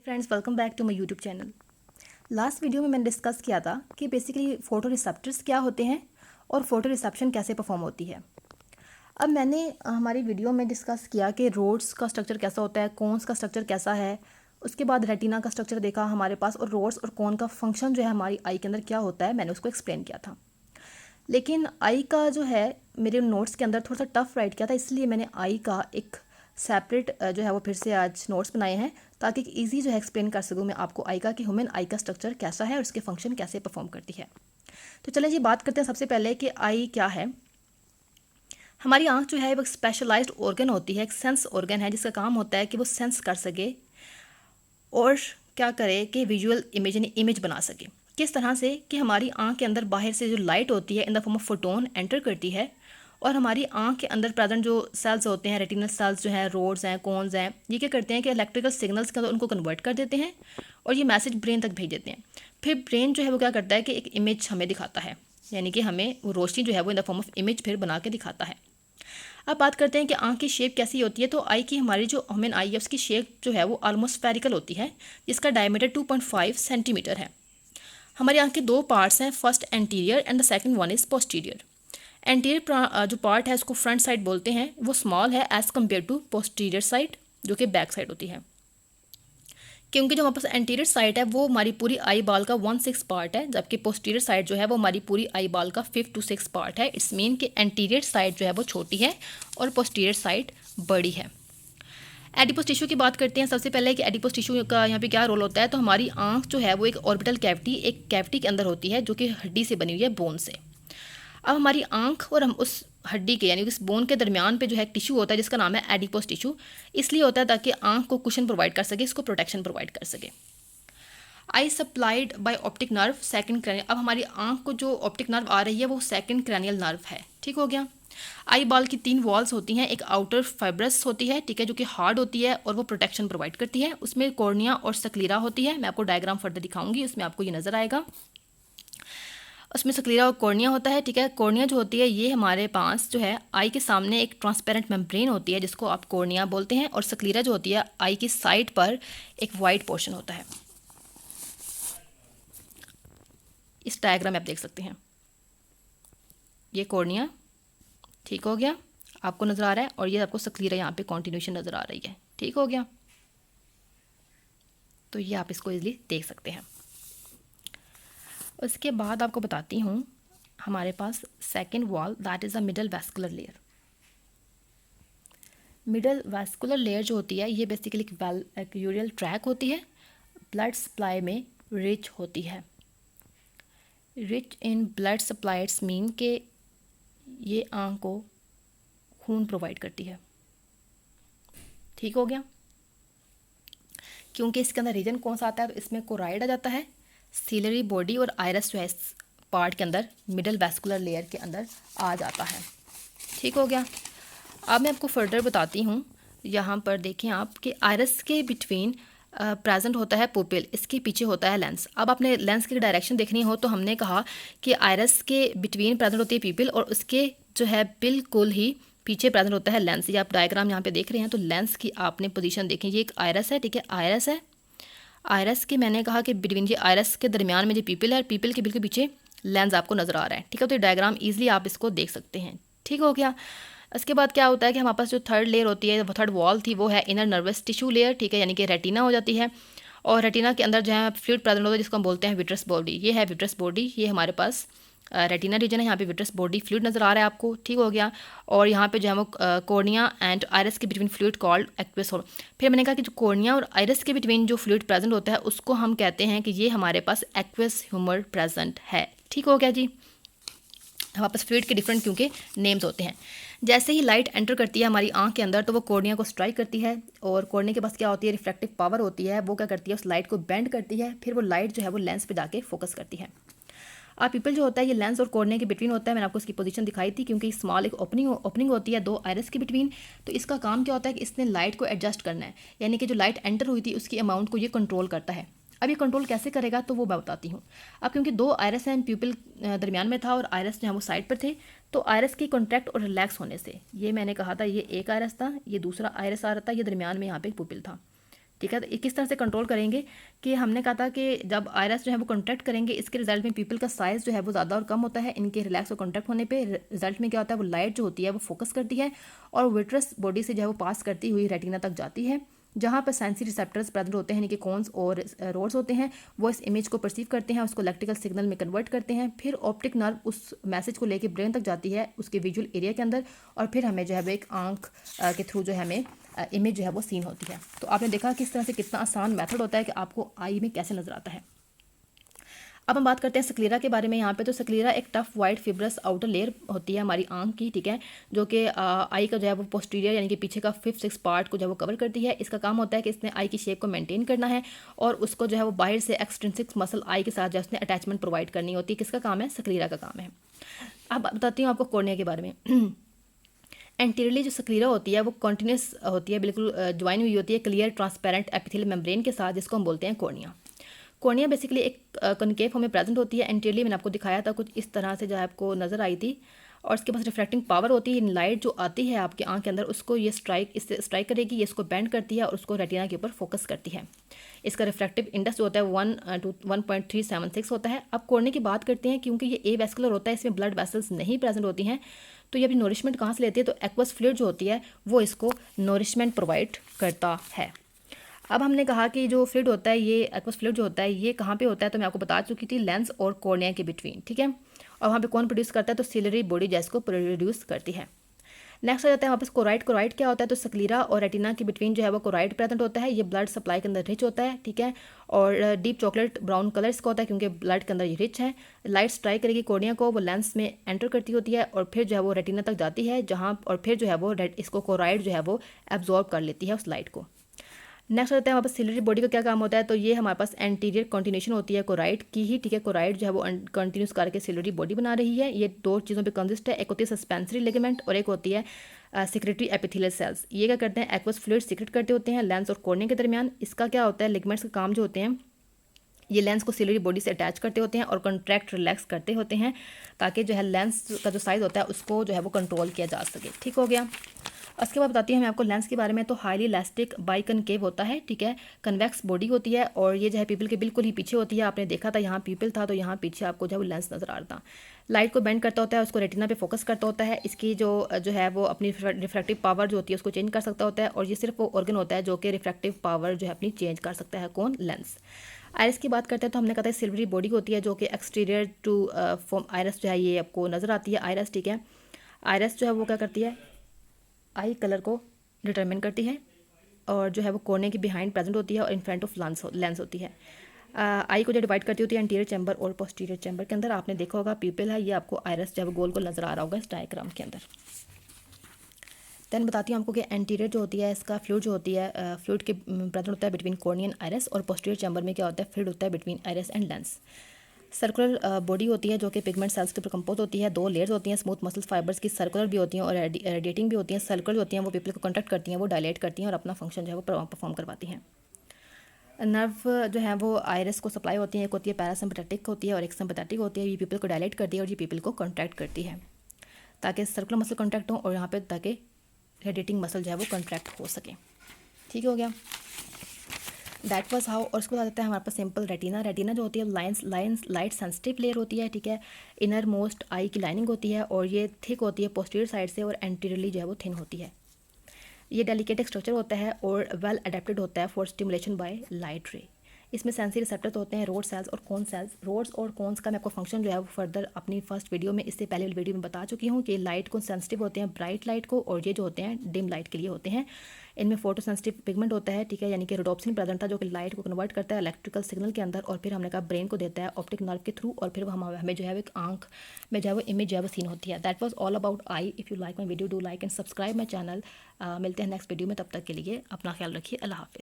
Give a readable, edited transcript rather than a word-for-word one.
Friends, welcome back to my YouTube channel. Last video में मैंने discuss किया था कि बेसिकली फ़ोटो रिसेप्टर्स क्या होते हैं और फ़ोटो रिसेप्शन कैसे परफॉर्म होती है। अब मैंने हमारी वीडियो में डिस्कस किया कि रोड्स का स्ट्रक्चर कैसा होता है, कोन्स का स्ट्रक्चर कैसा है, उसके बाद रेटिना का स्ट्रक्चर देखा हमारे पास, और रोड्स और कोन का फंक्शन जो है हमारी आई के अंदर क्या होता है, मैंने उसको एक्सप्लेन किया था। लेकिन आई का जो है मेरे नोट्स के अंदर थोड़ा सा टफ राइट किया था, इसलिए मैंने आई का एक सेपरेट जो है वो फिर से आज नोट्स बनाए हैं ताकि एक ईजी जो है एक्सप्लेन कर सकूँ मैं आपको आई का कि ह्यूमन आई का स्ट्रक्चर कैसा है और उसके फंक्शन कैसे परफॉर्म करती है। तो चलें जी, बात करते हैं सबसे पहले कि आई क्या है। हमारी आँख जो है वो एक स्पेशलाइज्ड ऑर्गन होती है, एक सेंस ऑर्गन है जिसका काम होता है कि वो सेंस कर सके और क्या करे कि विजुअल इमेज यानी इमेज बना सके। किस तरह से कि हमारी आँख के अंदर बाहर से जो लाइट होती है in the form of photon enter करती है और हमारी आँख के अंदर प्रेजेंट जो सेल्स होते हैं, रेटिनल सेल्स जो हैं, रोड्स हैं, कोन्स हैं, ये क्या करते हैं कि इलेक्ट्रिकल सिग्नल्स के अंदर उनको कन्वर्ट कर देते हैं और ये मैसेज ब्रेन तक भेज देते हैं। फिर ब्रेन जो है वो क्या करता है कि एक इमेज हमें दिखाता है, यानी कि हमें वो रोशनी जो है वो in the form of image फिर बना के दिखाता है। अब बात करते हैं कि आँख की शेप कैसी होती है। तो आई की हमारी जो ह्यूमन आई है उसकी शेप जो है वो ऑलमोस्ट स्फेरिकल होती है, जिसका डायमीटर 2.5 सेंटीमीटर है। हमारी आँख के दो पार्ट्स हैं, first anterior and the second one is posterior. Anterior जो पार्ट है उसको फ्रंट साइड बोलते हैं, वो स्मॉल है as compare to posterior side जो कि बैक साइड होती है, क्योंकि जो हमारे पास एंटीरियर साइड है वो हमारी पूरी आई बाल का 1/6 पार्ट है, जबकि पोस्टीरियर साइड जो है वो हमारी पूरी आई बाल का 5 to 6 पार्ट है। इट्स मीन कि एंटीरियर साइड जो है वो छोटी है और पोस्टीरियर साइड बड़ी है। एडिपोस टिश्यू की बात करते हैं सबसे पहले कि एडिपोस टिश्यू का यहाँ पे क्या रोल होता है। तो हमारी आँख जो है वो एक ऑर्बिटल कैविटी, एक कैविटी के अंदर होती है जो कि हड्डी से बनी हुई है, बोन से। अब हमारी आँख और हम उस हड्डी के यानी उस बोन के दरमियान पे जो है टिश्यू होता है जिसका नाम है एडिपोस टिश्यू, इसलिए होता है ताकि आँख को कुशन प्रोवाइड कर सके, इसको प्रोटेक्शन प्रोवाइड कर सके। Eye supplied by optic nerve second cranial. अब हमारी आँख को जो ऑप्टिक नर्व आ रही है वो सेकंड क्रैनियल नर्व है, ठीक हो गया। आई बाल की 3 वॉल्स होती हैं, एक आउटर फाइब्रस होती है, ठीक है, जो कि हार्ड होती है और वो प्रोटेक्शन प्रोवाइड करती है। उसमें कॉर्निया और सक्लीरा होती है, मैं आपको डायग्राम फर्दर दिखाऊंगी, उसमें आपको ये नज़र आएगा। उसमें सक्लीरा और कॉर्निया होता है, ठीक है। कॉर्निया जो होती है ये हमारे पास जो है आई के सामने एक ट्रांसपेरेंट मेम्ब्रेन होती है जिसको आप कॉर्निया बोलते हैं, और सक्लीरा जो होती है आई की साइड पर एक वाइट पोर्शन होता है। इस डायग्राम में आप देख सकते हैं ये कॉर्निया, ठीक हो गया, आपको नज़र आ रहा है, और ये आपको सक्लीरा यहाँ पे कॉन्टिन्यूशन नज़र आ रही है, ठीक हो गया। तो ये आप इसको इजीली देख सकते हैं। उसके बाद आपको बताती हूँ हमारे पास second wall, that is a middle vascular layer. Middle vascular layer जो होती है ये बेसिकली एक यूरियल ट्रैक होती है, ब्लड सप्लाई में रिच होती है। Rich in blood supply it's mean के ये आँख को खून प्रोवाइड करती है, ठीक हो गया। क्योंकि इसके अंदर रीजन कौन सा आता है, तो इसमें कोराइड आ जाता है, सीलरी बॉडी और आयरस जो है इस पार्ट के अंदर मिडल वैस्कुलर लेयर के अंदर आ जाता है, ठीक हो गया। अब मैं आपको फर्दर बताती हूँ, यहाँ पर देखें आप कि आयरस के बिटवीन प्रेजेंट होता है पुपिल, इसके पीछे होता है लेंस। अब आपने लेंस की डायरेक्शन देखनी हो तो हमने कहा कि आयरस के बिटवीन प्रेजेंट होती है पीपिल और उसके जो है बिल्कुल ही पीछे प्रेजेंट होता है लेंस। ये आप डायग्राम यहाँ पे देख रहे हैं, तो लेंस की आपने पोजीशन देखें, ये एक आयरस है, ठीक है, आयरस है। आयरस के मैंने कहा कि बिटवीन ये आयरस के दरमियान में जो पीपिल है, पीपिल के बिल्कुल पीछे लेंस आपको नज़र आ रहा है, ठीक है। तो ये डायग्राम ईजिली आप इसको देख सकते हैं, ठीक हो गया। इसके बाद क्या होता है कि हमारे पास जो थर्ड लेयर होती है, थर्ड वॉल थी, वो है इनर नर्वस टिश्यू लेयर, ठीक है, यानी कि रेटिना हो जाती है। और रेटिना के अंदर जो है फ्लूइड प्रेजेंट होता है जिसको हम बोलते हैं विट्रस बॉडी। ये है विट्रस बॉडी, ये हमारे पास रेटिना रीजन है, यहाँ पे विट्रस बॉडी फ्लूइड नज़र आ रहा है आपको, ठीक हो गया। और यहाँ पे जो है वो कॉर्निया एंड आयरस के between fluid called aqueous humour. फिर मैंने कहा कि जो कॉर्निया और आयरस के बिटवीन जो फ्लूइड प्रेजेंट होता है उसको हम कहते हैं कि ये हमारे पास एक्वियस ह्यूमर प्रेजेंट है, ठीक हो गया जी। हमारे पास फ्लूइड के डिफरेंट क्योंकि नेम्स होते हैं। जैसे ही लाइट एंटर करती है हमारी आँख के अंदर तो वो कॉर्निया को स्ट्राइक करती है, और कॉर्निया के पास क्या होती है, रिफ्रैक्टिव पावर होती है, वो क्या करती है उस लाइट को बेंड करती है, फिर वो लाइट जो है वो लेंस पे जाके फोकस करती है। अब पीपल जो होता है ये लेंस और कॉर्निया के बिटवीन होता है, मैंने आपको इसकी पोजीशन दिखाई थी, क्योंकि स्मॉल एक ओपनिंग होती है दो आयरस के बिटवीन। तो इसका काम क्या होता है कि इसने लाइट को एडजस्ट करना है, यानी कि जो लाइट एंटर हुई थी उसकी अमाउंट को ये कंट्रोल करता है। अब ये कंट्रोल कैसे करेगा तो वो मैं बताती हूँ। अब क्योंकि दो आयरस एंड प्यूपिल दरमियान में था और आयरस जो है वो साइड पर थे, तो आयरस की कॉन्ट्रैक्ट और रिलैक्स होने से, ये मैंने कहा था ये एक आयरस था, ये दूसरा आयरस आ रहा था, ये दरमियान में यहाँ पे पुपिल था, ठीक है। तो किस तरह से कंट्रोल करेंगे कि हमने कहा था कि जब आयरस जो है वो कॉन्ट्रैक्ट करेंगे, इसके रिजल्ट में पीपल का साइज़ जो है वो ज़्यादा और कम होता है। इनके रिलैक्स और कॉन्ट्रैक्ट होने पे रिजल्ट में क्या होता है, वो लाइट जो होती है वो फोकस करती है और विट्रस बॉडी से जो है वो पास करती हुई रेटिना तक जाती है, जहाँ पर सेंसरी रिसेप्टर्स प्रेजेंट होते हैं, यानी कि कोन्स और रोड्स होते हैं। वो इस इमेज को परसीव करते हैं, उसको इलेक्ट्रिकल सिग्नल में कन्वर्ट करते हैं, फिर ऑप्टिक नर्व उस मैसेज को लेके ब्रेन तक जाती है उसके विजुअल एरिया के अंदर, और फिर हमें जो है वो एक आंख के थ्रू जो है हमें इमेज जो है वो सीन होती है। तो आपने देखा किस तरह से कितना आसान मेथड होता है कि आपको आई में कैसे नजर आता है। अब हम बात करते हैं स्क्लेरा के बारे में। यहाँ पे तो स्क्लेरा एक tough white fibrous outer layer होती है हमारी आंख की, ठीक है, जो कि आई का जो है वो पोस्टीरियर यानी कि पीछे का 5-6 पार्ट को जो है वो कवर करती है। इसका काम होता है कि इसने आई की शेप को मेंटेन करना है और उसको जो है वो बाहर से एक्सट्रिंसिक मसल आई के साथ जो है उसने अटैचमेंट प्रोवाइड करनी होती है। किसका काम है, स्क्लेरा का काम है। अब बताती हूँ आपको कॉर्निया के बारे में। एंटीरियरली जो स्क्लेरा होती है वो कॉन्टिन्यूस होती है, बिल्कुल ज्वाइन हुई होती है क्लियर ट्रांसपेरेंट एपिथेलियल मेम्ब्रेन के साथ, जिसको हम बोलते हैं कॉर्निया। कॉर्निया बेसिकली एक कनकेव फॉर्म में प्रेजेंट होती है। एंटीरियरली मैंने आपको दिखाया था कुछ इस तरह से जो है आपको नजर आई थी, और इसके पास रिफ्लेक्टिंग पावर होती है। लाइट जो आती है आपकी आंख के अंदर उसको ये इससे स्ट्राइक करेगी, ये इसको बेंड करती है और उसको रेटिना के ऊपर फोकस करती है। इसका रिफ्लेक्टिव इंडेक्स जो होता है 1.376 होता है। अब कॉर्निया की बात करते हैं, क्योंकि ये ए वेस्कुलर होता है, इसमें ब्लड वेसल्स नहीं प्रेजेंट होती हैं, तो ये अपनी नोरिशमेंट कहाँ से लेती है, तो एक्वस फ्लूइड जो होती है वो इसको नोरिशमेंट प्रोवाइड करता है। अब हमने कहा कि जो फ्लूइड होता है, ये एक्वस फ्लूइड जो होता है ये कहाँ पे होता है, तो मैं आपको बता चुकी थी लेंस और कॉर्निया के बिटवीन, ठीक है। और वहाँ पे कौन प्रोड्यूस करता है, तो सिलरी बॉडी जैस को प्रोड्यूस करती है। नेक्स्ट आ जाता है वापस कोराइड। कोराइड क्या होता है, तो स्क्लेरा और रेटिना के बिटवीन जो है वो कोराइड प्रेजेंट होता है। ये ब्लड सप्लाई के अंदर रिच होता है, ठीक है, और डीप चॉकलेट ब्राउन कलर इसका होता है क्योंकि ब्लड के अंदर ये रिच है। लाइट स्ट्राइक करेगी कॉर्निया को, वो लेंस में एंटर करती होती है और फिर जो है वो रेटिना तक जाती है, जहाँ और फिर जो है वो इसको कोराइड जो है वो एब्जॉर्ब कर लेती है उस लाइट को। नेक्स्ट होता है हमारे पास सिलरी बॉडी का क्या काम होता है, तो ये हमारे पास एंटीरियर कंटिन्यूशन होती है कोराइड की ही, ठीक है। कोराइड जो है वो कंटिन्यूस करके सिलरी बॉडी बना रही है। ये दो चीज़ों पे कंसिस्ट है, एक होती है सस्पेंसरी लिगामेंट और एक होती है सिक्रेटरी एपिथेलियल सेल्स। ये क्या करते हैं, एक्वस फ्लूइड सीक्रेट करते होते हैं लेंस और कॉर्निया के दरमियान। इसका क्या होता है, लिगामेंट्स का काम जो होते हैं ये लेंस को सिलरी बॉडी से अटैच करते होते हैं और कंट्रैक्ट रिलैक्स करते होते हैं, ताकि जो है लेंस का जो साइज़ होता है उसको जो है वो कंट्रोल किया जा सके, ठीक हो गया। उसके बाद बताती हूँ मैं आपको लेंस के बारे में। तो हाईली इलास्टिक बाइकनकेव होता है, ठीक है, कन्वेक्स बॉडी होती है और ये जो है पीपल के बिल्कुल ही पीछे होती है। आपने देखा था यहाँ पीपल था तो यहाँ पीछे आपको जो है वो लेंस नजर आ रहा था। लाइट को बेंड करता होता है, उसको रेटिना पे फोकस करता होता है। इसकी जो है वो अपनी रिफ्रैक्टिव पावर जो होती है उसको चेंज कर सकता होता है, और ये सिर्फ वो ऑर्गन होता है जो कि रिफ्रैक्टिव पावर जो है अपनी चेंज कर सकता है, कौन, लेंस। आयरस की बात करते हैं तो हमने कहा था सिल्वरी बॉडी होती है जो कि एक्सटीरियर टू फॉर्म आयरस जो है ये आपको नज़र आती है आयरस, ठीक है। आयरस जो है वो क्या करती है, आई कलर को डिटरमिन करती है और जो है वो कोने के बिहाइंड प्रेजेंट होती है और इन फ्रंट ऑफ लेंस होती है। आई को जो डिवाइड करती होती है एंटीरियर चैम्बर और पोस्टीरियर चैम्बर के अंदर। आपने देखा होगा पीपल है, ये आपको आयरस जो है वो गोल गोल नज़र आ रहा होगा इस डायग्राम के अंदर। देन बताती हूँ आपको कि एंटीरियर जो होती है इसका फ्लूइड जो होती है फ्लूइड के प्रेजेंट होता है बिटवीन कॉर्निया एंड आयरस, और पोस्टीरियर चैम्बर में क्या होता है, फ्लूइड होता है between iris and lens. Circular body होती है जो कि पिगमेंट सेल्स के ऊपर कंपोज होती है। दो लेयर्स होती हैं स्मूथ मसल फाइबर्स की, सर्कुलर भी होती हैं और रेडिएटिंग भी होती हैं। सर्कुलर होती हैं वो पीपल को कंट्रैक्ट करती हैं, वो डायलेट करती हैं और अपना फंक्शन जो है वो परफॉर्म करवाती हैं। नर्व जो है वो आयरस को सप्लाई होती है, एक होती है पैरासिम्पैथेटिक होती है और एक सिम्पैथेटिक होती है। ये पीपल को डायलेट करती है और ये पीपल को कॉन्ट्रैक्ट करती है ताकि सर्कुलर मसल कॉन्ट्रैक्ट हो और यहाँ पे ताकि रेडिएटिंग मसल जो है वो कॉन्ट्रैक्ट हो सके, ठीक हो गया। That was how. और उसको बता देते हैं हमारे पास सिंपल रेटिना। रेटिना जो होती है लाइट सेंसिटिव लेयर होती है, ठीक है। इनर मोस्ट आई की लाइनिंग होती है और ये थिक होती है पोस्टीरियर साइड से और एंटीरियरली जो है वो थिन होती है। ये डेलिकेट स्ट्रक्चर होता है और वेल अडेप्टेड होता है फॉर स्टिमुलेशन बाय लाइट रे। इसमें सेंसरी रिसेप्टर्स होते हैं, रोड सेल्स और कोन सेल्स। रोड्स और कोन्स का मैं आपको फंक्शन जो है वो फर्दर अपनी फर्स्ट वीडियो में, इससे पहले वीडियो में बता चुकी हूँ कि लाइट को सेंसिटिव होते हैं ब्राइट लाइट को, और ये जो होते हैं डिम लाइट के लिए होते हैं। इनमें फोटो सेंसिटिव पिगमेंट होता है, ठीक है, यानी कि रोडोप्सिन प्रेजेंट था जो कि लाइट को कन्वर्ट करता है इलेक्ट्रिकल सिग्नल के अंदर, और फिर हमने कहा ब्रेन को देता है ऑप्टिक नर्व के थ्रू, और फिर हमें जो है एक आंख में जो है वो इमेज जो है वो सीन होती है। That was all about I. If you like my video do like and subscribe my channel. मिलते हैं नेक्स्ट वीडियो में, तब तक के लिए अपना ख्याल रखिए, अल्लाह हाफिज़।